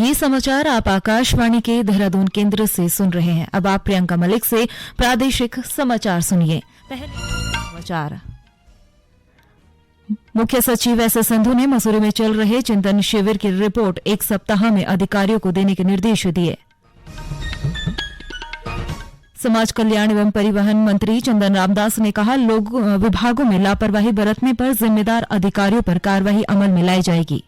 ये समाचार आप आकाशवाणी के देहरादून केंद्र से सुन रहे हैं। अब आप प्रियंका मलिक से प्रादेशिक समाचार सुनिए। पहले समाचार। मुख्य सचिव एस संधू ने मसूरी में चल रहे चिंतन शिविर की रिपोर्ट 1 सप्ताह में अधिकारियों को देने के निर्देश दिए। समाज कल्याण एवं परिवहन मंत्री चंदन रामदास ने कहा, विभागों में लापरवाही बरतने पर जिम्मेदार अधिकारियों पर कार्रवाई अमल में लाई जाएगी।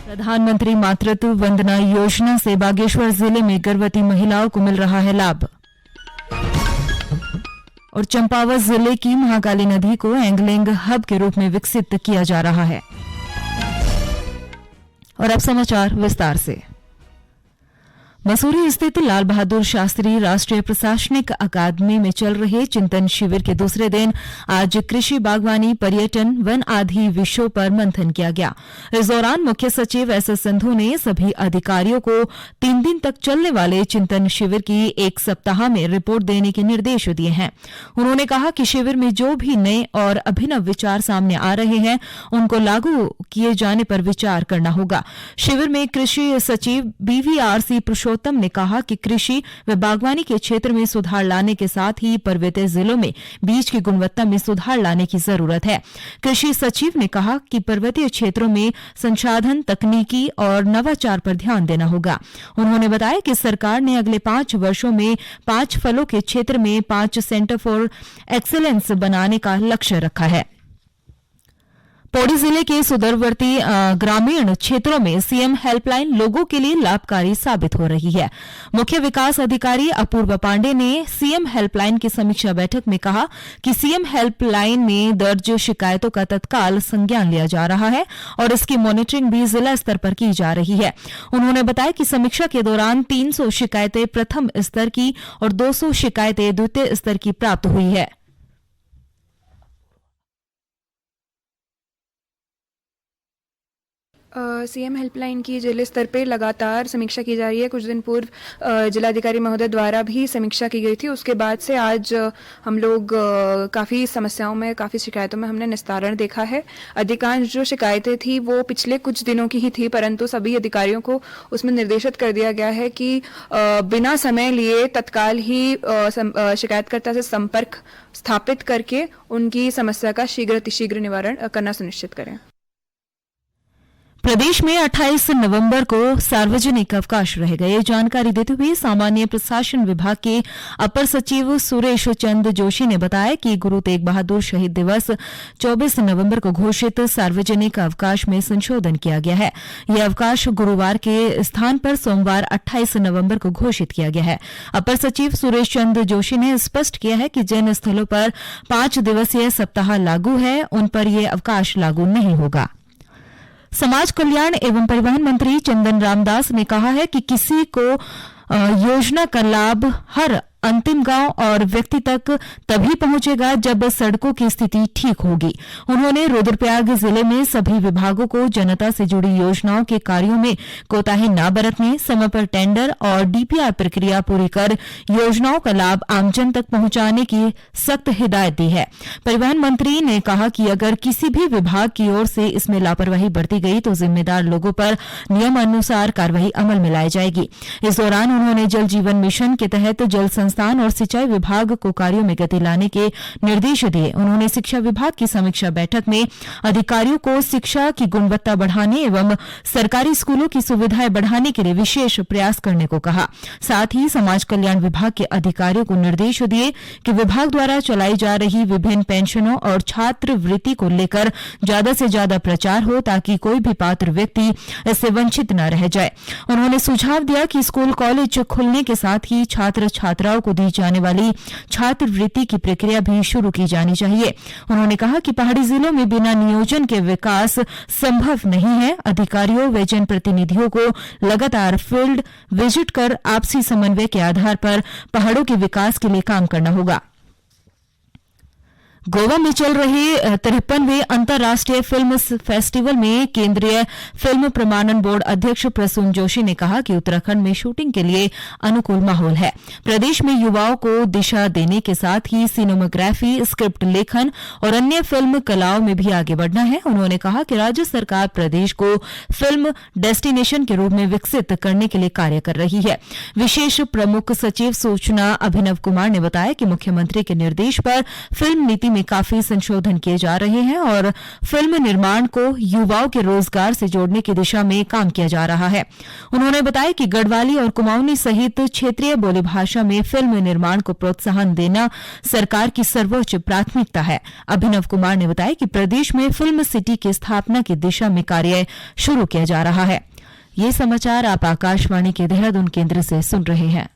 प्रधानमंत्री मातृत्व वंदना योजना से बागेश्वर जिले में गर्भवती महिलाओं को मिल रहा है लाभ। और चंपावत जिले की महाकाली नदी को एंगलिंग हब के रूप में विकसित किया जा रहा है। और अब समाचार विस्तार से। मसूरी स्थित लाल बहादुर शास्त्री राष्ट्रीय प्रशासनिक अकादमी में चल रहे चिंतन शिविर के दूसरे दिन आज कृषि, बागवानी, पर्यटन, वन आदि विषयों पर मंथन किया गया। इस दौरान मुख्य सचिव एस संधू ने सभी अधिकारियों को 3 दिन तक चलने वाले चिंतन शिविर की 1 सप्ताह में रिपोर्ट देने के निर्देश दिए हैं। उन्होंने कहा कि शिविर में जो भी नए और अभिनव विचार सामने आ रहे हैं उनको लागू किए जाने पर विचार करना होगा। शिविर में कृषि सचिव BVRC पुरुषोत्तम ने कहा कि कृषि व बागवानी के क्षेत्र में सुधार लाने के साथ ही पर्वतीय जिलों में बीज की गुणवत्ता में सुधार लाने की जरूरत है। कृषि सचिव ने कहा कि पर्वतीय क्षेत्रों में संसाधन, तकनीकी और नवाचार पर ध्यान देना होगा। उन्होंने बताया कि सरकार ने अगले 5 वर्षों में 5 फलों के क्षेत्र में 5 सेंटर फॉर एक्सीलेंस बनाने का लक्ष्य रखा है। पौड़ी जिले के सुदूरवर्ती ग्रामीण क्षेत्रों में सीएम हेल्पलाइन लोगों के लिए लाभकारी साबित हो रही है। मुख्य विकास अधिकारी अपूर्व पांडे ने सीएम हेल्पलाइन की समीक्षा बैठक में कहा कि सीएम हेल्पलाइन में दर्ज शिकायतों का तत्काल संज्ञान लिया जा रहा है और इसकी मॉनिटरिंग भी जिला स्तर पर की जा रही है। उन्होंने बताया कि समीक्षा के दौरान 300 शिकायतें प्रथम स्तर की और 200 शिकायतें द्वितीय स्तर की प्राप्त हुई है। सीएम हेल्पलाइन की जिले स्तर पे लगातार समीक्षा की जा रही है। कुछ दिन पूर्व जिलाधिकारी महोदय द्वारा भी समीक्षा की गई थी। उसके बाद से आज हम लोग काफ़ी समस्याओं में, काफ़ी शिकायतों में हमने निस्तारण देखा है। अधिकांश जो शिकायतें थी वो पिछले कुछ दिनों की ही थी, परंतु सभी अधिकारियों को उसमें निर्देशित कर दिया गया है कि बिना समय लिए तत्काल ही शिकायतकर्ता से संपर्क स्थापित करके उनकी समस्या का शीघ्र निवारण करना सुनिश्चित करें। प्रदेश में 28 नवंबर को सार्वजनिक अवकाश रहेगा। ये जानकारी देते हुए सामान्य प्रशासन विभाग के अपर सचिव सुरेश चंद्र जोशी ने बताया कि गुरु तेग बहादुर शहीद दिवस 24 नवंबर को घोषित सार्वजनिक अवकाश में संशोधन किया गया है। यह अवकाश गुरुवार के स्थान पर सोमवार 28 नवंबर को घोषित किया गया है। अपर सचिव सुरेश चंद्र जोशी ने स्पष्ट किया है कि जिन स्थलों पर 5 दिवसीय सप्ताह लागू है उन पर यह अवकाश लागू नहीं होगा। समाज कल्याण एवं परिवहन मंत्री चंदन रामदास ने कहा है कि किसी को योजना का लाभ हर अंतिम गांव और व्यक्ति तक तभी पहुंचेगा जब सड़कों की स्थिति ठीक होगी। उन्होंने रुद्रप्रयाग जिले में सभी विभागों को जनता से जुड़ी योजनाओं के कार्यों में कोताही न बरतने, समय पर टेंडर और डीपीआर प्रक्रिया पूरी कर योजनाओं का लाभ आमजन तक पहुंचाने की सख्त हिदायत दी है। परिवहन मंत्री ने कहा कि अगर किसी भी विभाग की ओर से इसमें लापरवाही बरती गई तो जिम्मेदार लोगों पर नियमानुसार कार्रवाई अमल में लाई जाएगी। इस दौरान उन्होंने जल जीवन मिशन के तहत जल संस्थान और सिंचाई विभाग को कार्यों में गति लाने के निर्देश दिए। उन्होंने शिक्षा विभाग की समीक्षा बैठक में अधिकारियों को शिक्षा की गुणवत्ता बढ़ाने एवं सरकारी स्कूलों की सुविधाएं बढ़ाने के लिए विशेष प्रयास करने को कहा। साथ ही समाज कल्याण विभाग के अधिकारियों को निर्देश दिए कि विभाग द्वारा चलाई जा रही विभिन्न पेंशनों और छात्रवृत्ति को लेकर ज्यादा से ज्यादा प्रचार हो ताकि कोई भी पात्र व्यक्ति इससे वंचित न रह जाए। उन्होंने सुझाव दिया कि स्कूल, कॉलेज खुलने के साथ ही छात्र छात्राओं को दी जाने वाली छात्रवृत्ति की प्रक्रिया भी शुरू की जानी चाहिए। उन्होंने कहा कि पहाड़ी जिलों में बिना नियोजन के विकास संभव नहीं है। अधिकारियों व जनप्रतिनिधियों को लगातार फील्ड विजिट कर आपसी समन्वय के आधार पर पहाड़ों के विकास के लिए काम करना होगा। गोवा में चल रहे 53वें अंतर्राष्ट्रीय फिल्म फेस्टिवल में केंद्रीय फिल्म प्रमाणन बोर्ड अध्यक्ष प्रसून जोशी ने कहा कि उत्तराखंड में शूटिंग के लिए अनुकूल माहौल है। प्रदेश में युवाओं को दिशा देने के साथ ही सिनेमाग्राफी, स्क्रिप्ट लेखन और अन्य फिल्म कलाओं में भी आगे बढ़ना है। उन्होंने कहा कि राज्य सरकार प्रदेश को फिल्म डेस्टिनेशन के रूप में विकसित करने के लिए कार्य कर रही है। विशेष प्रमुख सचिव सूचना अभिनव कुमार ने बताया कि मुख्यमंत्री के निर्देश पर फिल्म नीति में काफी संशोधन किए जा रहे हैं और फिल्म निर्माण को युवाओं के रोजगार से जोड़ने की दिशा में काम किया जा रहा है। उन्होंने बताया कि गढ़वाली और कुमाऊनी सहित क्षेत्रीय बोली भाषा में फिल्म निर्माण को प्रोत्साहन देना सरकार की सर्वोच्च प्राथमिकता है। अभिनव कुमार ने बताया कि प्रदेश में फिल्म सिटी की स्थापना की दिशा में कार्य शुरू किया जा रहा है। ये समाचार आप आकाशवाणी के देहरादून केंद्र से सुन रहे हैं।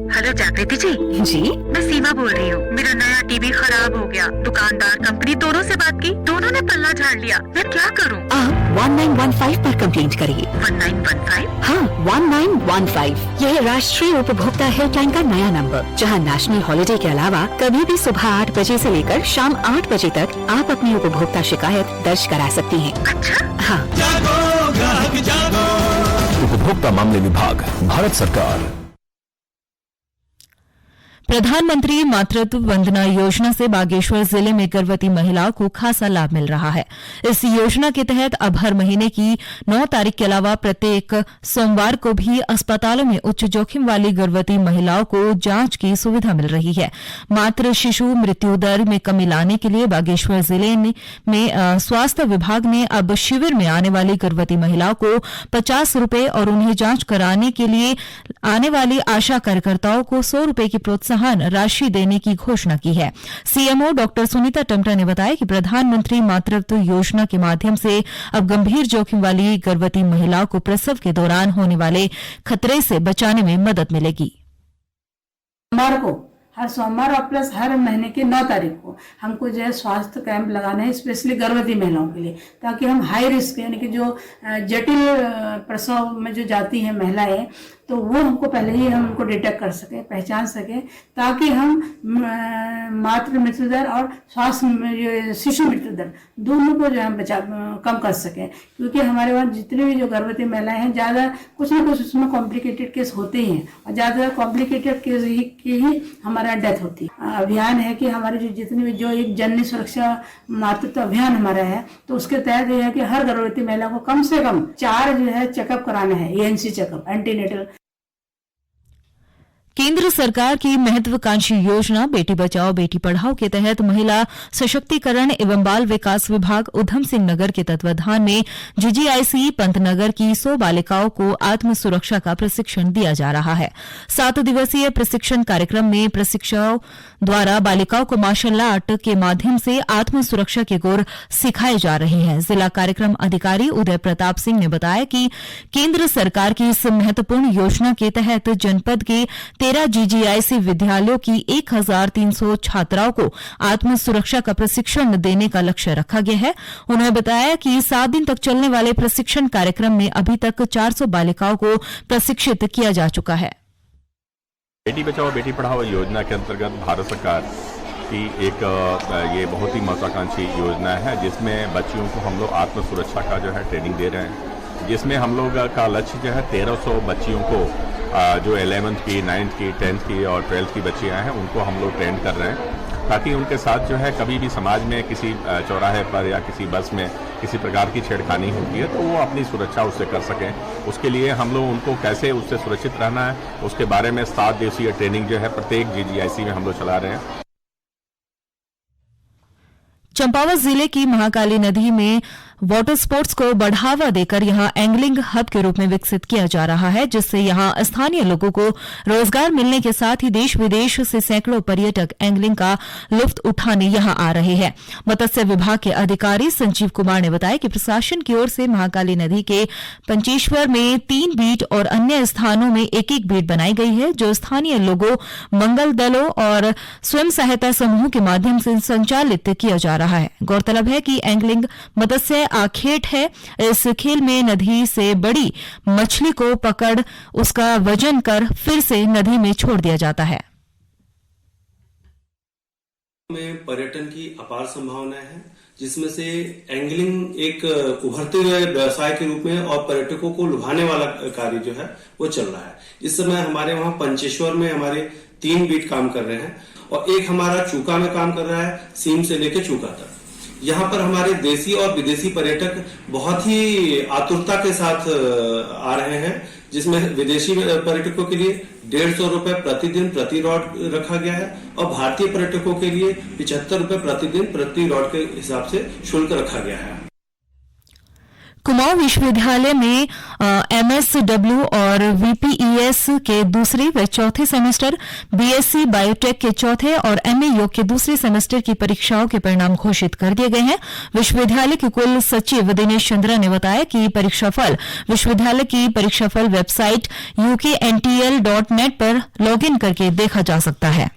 हेलो जागृति जी, मैं सीमा बोल रही हूँ। मेरा नया टीवी खराब हो गया। दुकानदार, कंपनी दोनों से बात की, दोनों ने पल्ला झाड़ लिया। मैं क्या करूँ? आप 1915 पर कंप्लेंट करिए। 1915? हाँ, 1915 यह राष्ट्रीय उपभोक्ता हेल्पलाइन का नया नंबर, जहाँ नेशनल हॉलिडे के अलावा कभी भी सुबह 8 बजे से लेकर शाम 8 बजे तक आप अपनी उपभोक्ता शिकायत दर्ज करा सकती हैं। अच्छा? हाँ। उपभोक्ता मामले विभाग, भारत सरकार। प्रधानमंत्री मातृत्व वंदना योजना से बागेश्वर जिले में गर्भवती महिलाओं को खासा लाभ मिल रहा है। इस योजना के तहत अब हर महीने की 9 तारीख के अलावा प्रत्येक सोमवार को भी अस्पतालों में उच्च जोखिम वाली गर्भवती महिलाओं को जांच की सुविधा मिल रही है। मातृ शिशु मृत्यु दर में कमी लाने के लिए बागेश्वर जिले में स्वास्थ्य विभाग ने अब शिविर में आने वाली गर्भवती महिलाओं को 50 रुपए और उन्हें जांच कराने के लिए आने वाली आशा कार्यकर्ताओं को 100 रुपए की प्रोत्साहन राशि देने की घोषणा की है। सीएमओ डॉक्टर सुनीता टम्टा ने बताया कि प्रधानमंत्री मातृत्व योजना के माध्यम से अब गंभीर जोखिम वाली गर्भवती महिलाओं को प्रसव के दौरान होने वाले खतरे से बचाने में मदद मिलेगी। सोमवार को, हर सोमवार और प्लस हर महीने की 9 तारीख को हमको जो है स्वास्थ्य कैंप लगाना है, स्पेशली गर्भवती महिलाओं के लिए, ताकि हम हाई रिस्क यानी कि जो जटिल प्रसव में जो जाती हैं महिलाएं, तो वो हमको पहले ही हम उनको डिटेक्ट कर सके, पहचान सके, ताकि हम मातृ मृत्यु दर और स्वास्थ्य शिशु मृत्यु दर दोनों को जो है कम कर सके। क्योंकि हमारे वहाँ जितनी भी जो गर्भवती महिलाएं हैं, ज़्यादा कुछ ना कुछ उसमें कॉम्प्लिकेटेड केस होते ही हैं और ज़्यादा कॉम्प्लिकेटेड केस की ही हमारा डेथ होती है। अभियान है कि हमारे जो जितनी भी जो एक जननी सुरक्षा मातृत्व अभियान हमारा है, तो उसके तहत यह है कि हर गर्भवती महिला को कम से कम 4 जो है चेकअप कराना है, एएनसी चेकअप, एंटीनेटल। केंद्र सरकार की महत्वाकांक्षी योजना बेटी बचाओ बेटी पढ़ाओ के तहत महिला सशक्तिकरण एवं बाल विकास विभाग उधम सिंह नगर के तत्वाधान में जीजीआईसी पंतनगर की 100 बालिकाओं को आत्म सुरक्षा का प्रशिक्षण दिया जा रहा है। 7 दिवसीय प्रशिक्षण कार्यक्रम में प्रशिक्षकों द्वारा बालिकाओं को मार्शल आर्ट के माध्यम से आत्म सुरक्षा के गुर सिखाए जा रहे हैं। जिला कार्यक्रम अधिकारी उदय प्रताप सिंह ने बताया कि केंद्र सरकार की इस महत्वपूर्ण योजना के तहत जनपद के 13 जीजीआईसी विद्यालयों की 1300 छात्राओं को आत्म सुरक्षा का प्रशिक्षण देने का लक्ष्य रखा गया है। उन्होंने बताया कि 7 दिन तक चलने वाले प्रशिक्षण कार्यक्रम में अभी तक 400 बालिकाओं को प्रशिक्षित किया जा चुका है। बेटी बचाओ बेटी पढ़ाओ योजना के अंतर्गत भारत सरकार की एक ये बहुत ही महत्वाकांक्षी योजना है, जिसमें बच्चियों को हम लोग आत्म सुरक्षा का जो है ट्रेनिंग दे रहे हैं, जिसमें हम लोग का लक्ष्य जो है 1300 बच्चियों को जो 11th की, 9th की, 10th की और 12th की बच्चियां हैं उनको हम लोग ट्रेन कर रहे हैं, ताकि उनके साथ जो है कभी भी समाज में किसी चौराहे पर या किसी बस में किसी प्रकार की छेड़खानी होती है तो वो अपनी सुरक्षा उससे कर सकें। उसके लिए हम लोग उनको कैसे उससे सुरक्षित रहना है उसके बारे में 7 दिवसीय ट्रेनिंग जो है प्रत्येक जीजीआईसी में हम लोग चला रहे हैं। चंपावत जिले की महाकाली नदी में वाटर स्पोर्ट्स को बढ़ावा देकर यहां एंगलिंग हब के रूप में विकसित किया जा रहा है, जिससे यहां स्थानीय लोगों को रोजगार मिलने के साथ ही देश विदेश से सैकड़ों पर्यटक एंगलिंग का लुत्फ उठाने यहां आ रहे हैं। मत्स्य विभाग के अधिकारी संजीव कुमार ने बताया कि प्रशासन की ओर से महाकाली नदी के पंचेश्वर में 3 बीट और अन्य स्थानों में 1-1 बीट बनाई गई है, जो स्थानीय लोगों, मंगल दलों और स्वयं सहायता समूह के माध्यम से संचालित किया जा रहा है। गौरतलब है कि एंगलिंग मत्स्य आखेट है। इस खेल में नदी से बड़ी मछली को पकड़ उसका वजन कर फिर से नदी में छोड़ दिया जाता है। में पर्यटन की अपार संभावनाएं हैं, जिसमें से एंगलिंग एक उभरते हुए व्यवसाय के रूप में और पर्यटकों को लुभाने वाला कार्य जो है वो चल रहा है। इस समय हमारे वहां पंचेश्वर में हमारे 3 बीट काम कर रहे हैं और एक हमारा चूका में काम कर रहा है, सीम से लेकर चूका तक। यहाँ पर हमारे देशी और विदेशी पर्यटक बहुत ही आतुरता के साथ आ रहे हैं, जिसमें विदेशी पर्यटकों के लिए 150 रुपए प्रतिदिन प्रति रॉड रखा गया है और भारतीय पर्यटकों के लिए 75 रुपए प्रतिदिन प्रति रॉड के हिसाब से शुल्क रखा गया है। कुमाऊं विश्वविद्यालय में एमएसडब्ल्यू और वीपीईएस के दूसरे व चौथे सेमेस्टर, बीएससी बायोटेक के चौथे और एमए योग के दूसरे सेमेस्टर की परीक्षाओं के परिणाम घोषित कर दिए गए हैं। विश्वविद्यालय के कुल सचिव दिनेश चंद्रा ने बताया कि परीक्षाफल विश्वविद्यालय की परीक्षाफल वेबसाइट ukntl.net पर लॉगिन करके देखा जा सकता है।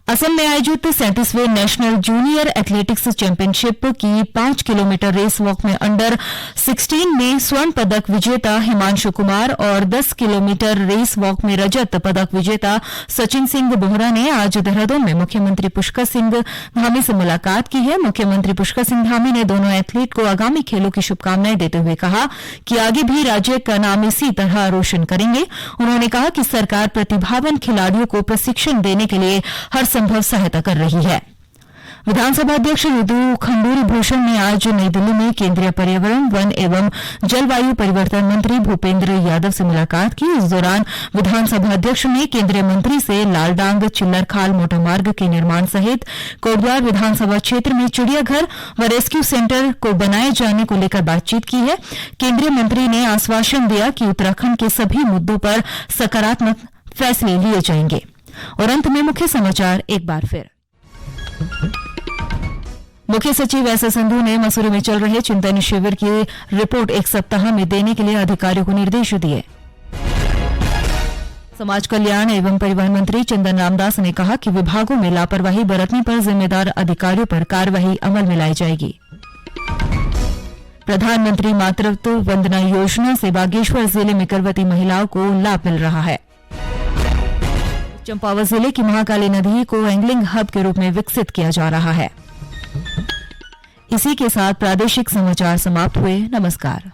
असम में आयोजित 37वें नेशनल जूनियर एथलेटिक्स चैंपियनशिप की 5 किलोमीटर रेस वॉक में अंडर 16 में स्वर्ण पदक विजेता हिमांशु कुमार और 10 किलोमीटर रेस वॉक में रजत पदक विजेता सचिन सिंह बोहरा ने आज देहरादून में मुख्यमंत्री पुष्कर सिंह धामी से मुलाकात की है। मुख्यमंत्री पुष्कर सिंह धामी ने दोनों एथलीट को आगामी खेलों की शुभकामनाएं देते हुए कहा कि आगे भी राज्य का नाम इसी तरह रोशन करेंगे। उन्होंने कहा कि सरकार प्रतिभावान खिलाड़ियों को प्रशिक्षण देने के लिए हर संभव सहायता कर रही है। विधानसभा अध्यक्ष यदु खंडूरी भूषण ने आज नई दिल्ली में केंद्रीय पर्यावरण, वन एवं जलवायु परिवर्तन मंत्री भूपेंद्र यादव से मुलाकात की। इस दौरान विधानसभा अध्यक्ष ने केंद्रीय मंत्री से लालडांग चिल्लरखाल मोटरमार्ग के निर्माण सहित कोटद्वार विधानसभा क्षेत्र में चिड़ियाघर व रेस्क्यू सेंटर को बनाए जाने को लेकर बातचीत की है। केंद्रीय मंत्री ने आश्वासन दिया कि उत्तराखंड के सभी मुद्दों पर सकारात्मक फैसले लिए जाएंगे। और अंत में मुख्य समाचार एक बार फिर। मुख्य सचिव एस.एस. संधू ने मसूरी में चल रहे चिंतन शिविर की रिपोर्ट 1 सप्ताह में देने के लिए अधिकारियों को निर्देश दिए। समाज कल्याण एवं परिवहन मंत्री चंदन रामदास ने कहा कि विभागों में लापरवाही बरतने पर जिम्मेदार अधिकारियों पर कार्रवाई अमल में लाई जाएगी। प्रधानमंत्री मातृत्व वंदना योजना से बागेश्वर जिले में गर्भवती महिलाओं को लाभ मिल रहा है। चंपावत जिले की महाकाली नदी को एंगलिंग हब के रूप में विकसित किया जा रहा है। इसी के साथ प्रादेशिक समाचार समाप्त हुए। नमस्कार।